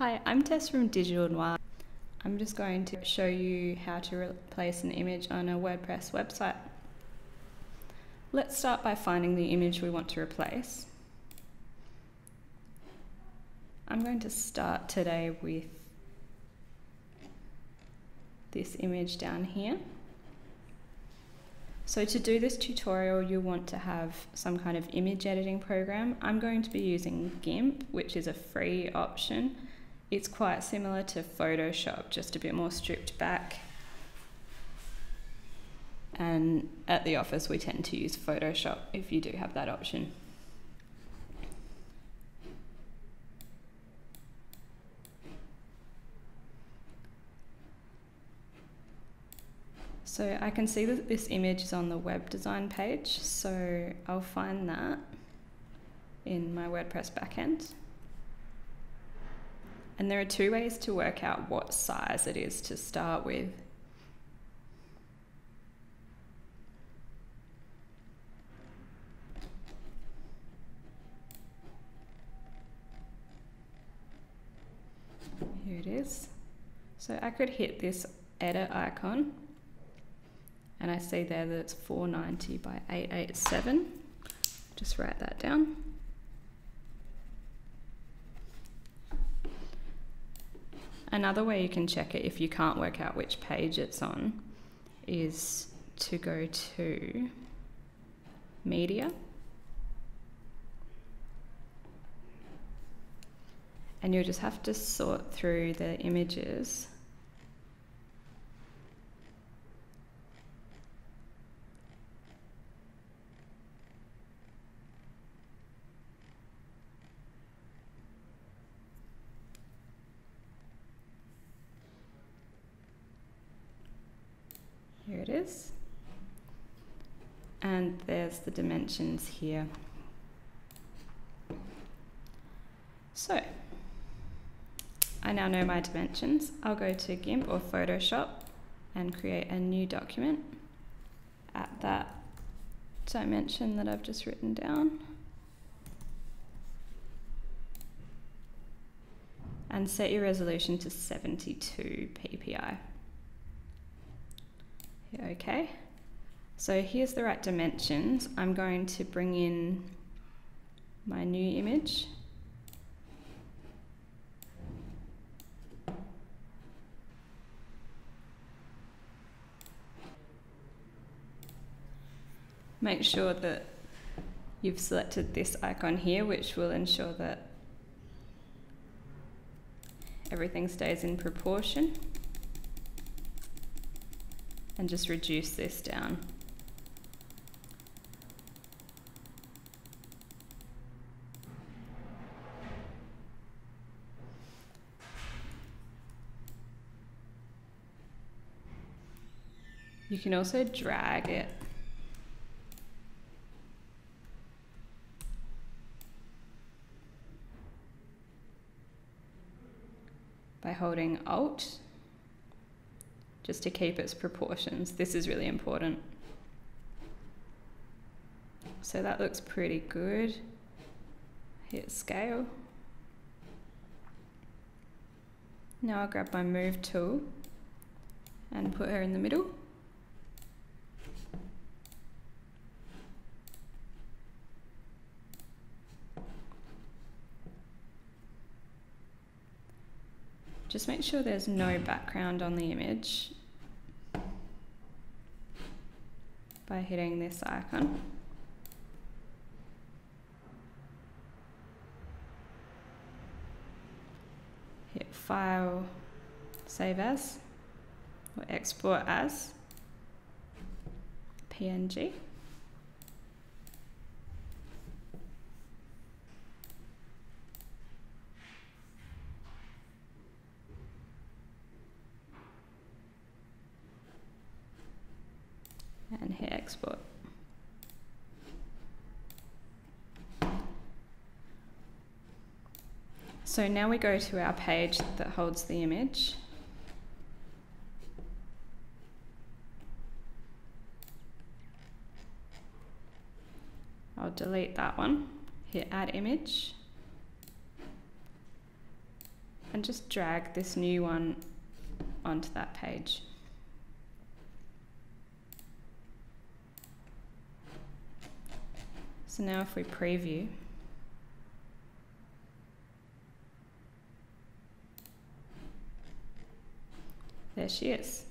Hi, I'm Tess from Digital Noir. I'm just going to show you how to replace an image on a WordPress website. Let's start by finding the image we want to replace. I'm going to start today with this image down here. So to do this tutorial, you'll want to have some kind of image editing program. I'm going to be using GIMP, which is a free option. It's quite similar to Photoshop, just a bit more stripped back. And at the office, we tend to use Photoshop if you do have that option. So I can see that this image is on the web design page, so I'll find that in my WordPress backend. And there are two ways to work out what size it is to start with. Here it is. So I could hit this edit icon, and I see there that it's 490 by 887. Just write that down. Another way you can check it if you can't work out which page it's on is to go to Media, and you'll just have to sort through the images. Here it is. And there's the dimensions here. So, I now know my dimensions. I'll go to GIMP or Photoshop and create a new document at that dimension that I've just written down. And set your resolution to 72 ppi. Okay, so here's the right dimensions. I'm going to bring in my new image. Make sure that you've selected this icon here, which will ensure that everything stays in proportion. And just reduce this down. You can also drag it by holding Alt, just to keep its proportions. This is really important. So that looks pretty good. Hit scale. Now I'll grab my move tool and put her in the middle. Just make sure there's no background on the image by hitting this icon. Hit File, Save As, or Export As, PNG. And hit export. So now we go to our page that holds the image. I'll delete that one, hit add image. and just drag this new one onto that page. So now if we preview, there she is.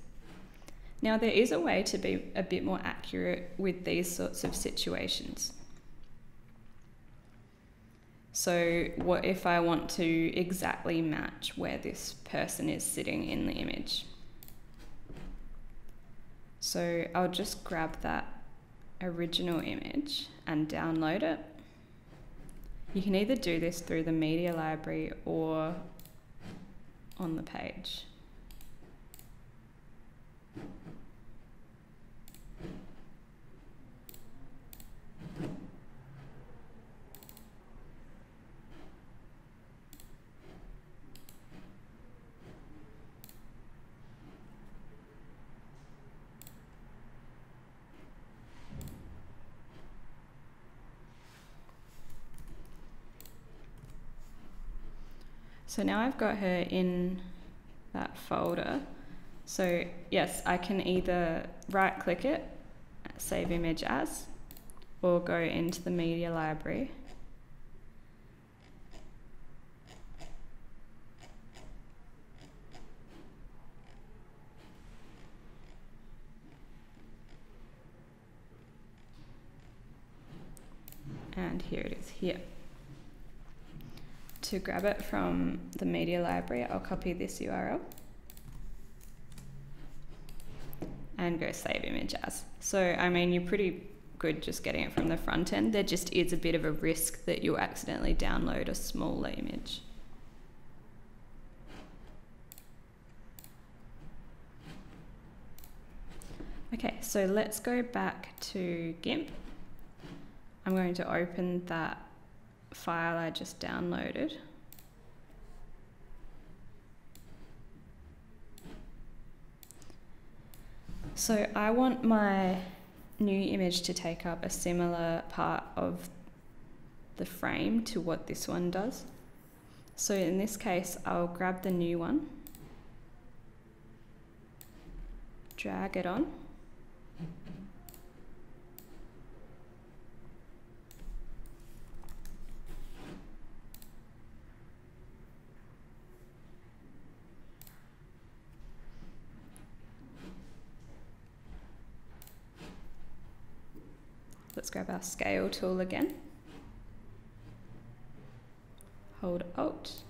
Now there is a way to be a bit more accurate with these sorts of situations. So what if I want to exactly match where this person is sitting in the image? So I'll just grab that original image and download it. You can either do this through the media library or on the page. So now I've got her in that folder. So yes, I can either right click it, save image as, or go into the media library. And here it is here. To grab it from the media library, I'll copy this URL and go save image as. So, I mean, you're pretty good just getting it from the front end. There just is a bit of a risk that you'll accidentally download a smaller image. Okay, so let's go back to GIMP. I'm going to open that file I just downloaded. So I want my new image to take up a similar part of the frame to what this one does. So in this case, I'll grab the new one, drag it on, let's grab our scale tool again. Hold Alt.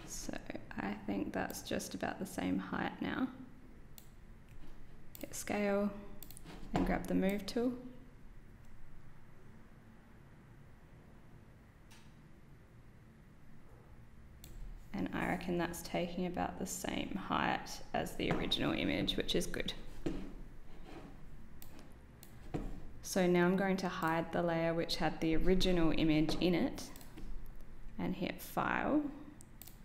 So I think that's just about the same height now. Hit scale and grab the move tool. And I reckon that's taking about the same height as the original image, which is good. So now I'm going to hide the layer which had the original image in it and hit File,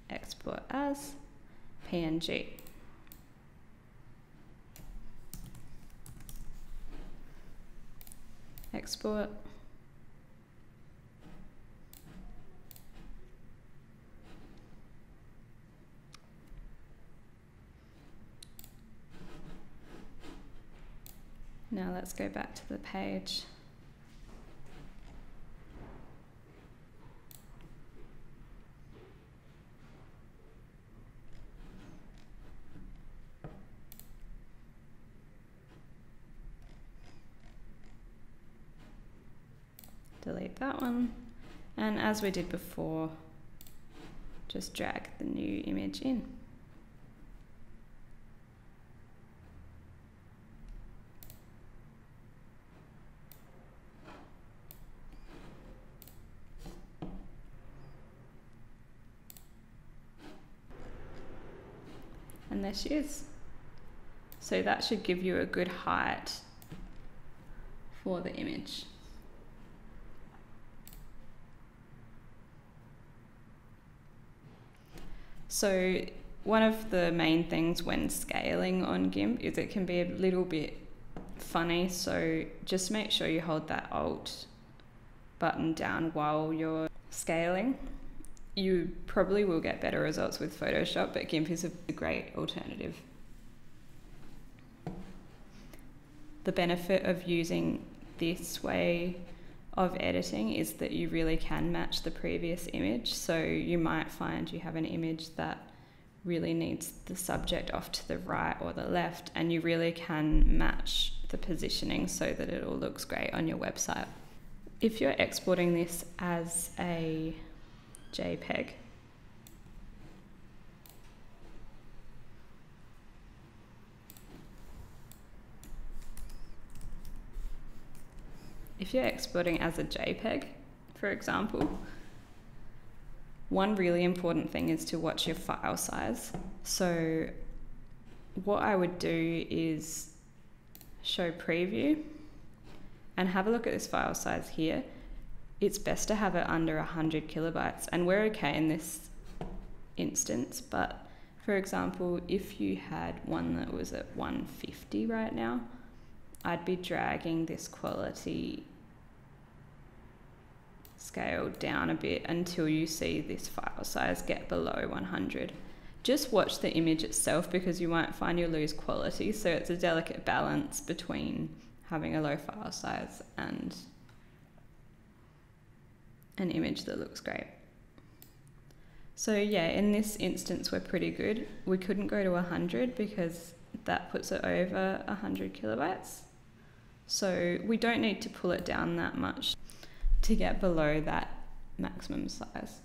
Export as PNG. Export. Now let's go back to the page. Delete that one. And as we did before, just drag the new image in. And there she is. So that should give you a good height for the image. So One of the main things when scaling on GIMP is it can be a little bit funny, so just make sure you hold that Alt button down while you're scaling. You probably will get better results with Photoshop, but GIMP is a great alternative. The benefit of using this way of editing is that you really can match the previous image. So you might find you have an image that really needs the subject off to the right or the left, and you really can match the positioning so that it all looks great on your website. If you're exporting this as a JPEG, for example, one really important thing is to watch your file size. So what I would do is show preview and have a look at this file size here. It's best to have it under 100 kilobytes, and we're okay in this instance, but for example, if you had one that was at 150 right now, I'd be dragging this quality scale down a bit until you see this file size get below 100. Just watch the image itself, because you might find you'll lose quality, so it's a delicate balance between having a low file size and an image that looks great. So yeah, in this instance we're pretty good. We couldn't go to 100 because that puts it over 100 kilobytes. So we don't need to pull it down that much to get below that maximum size.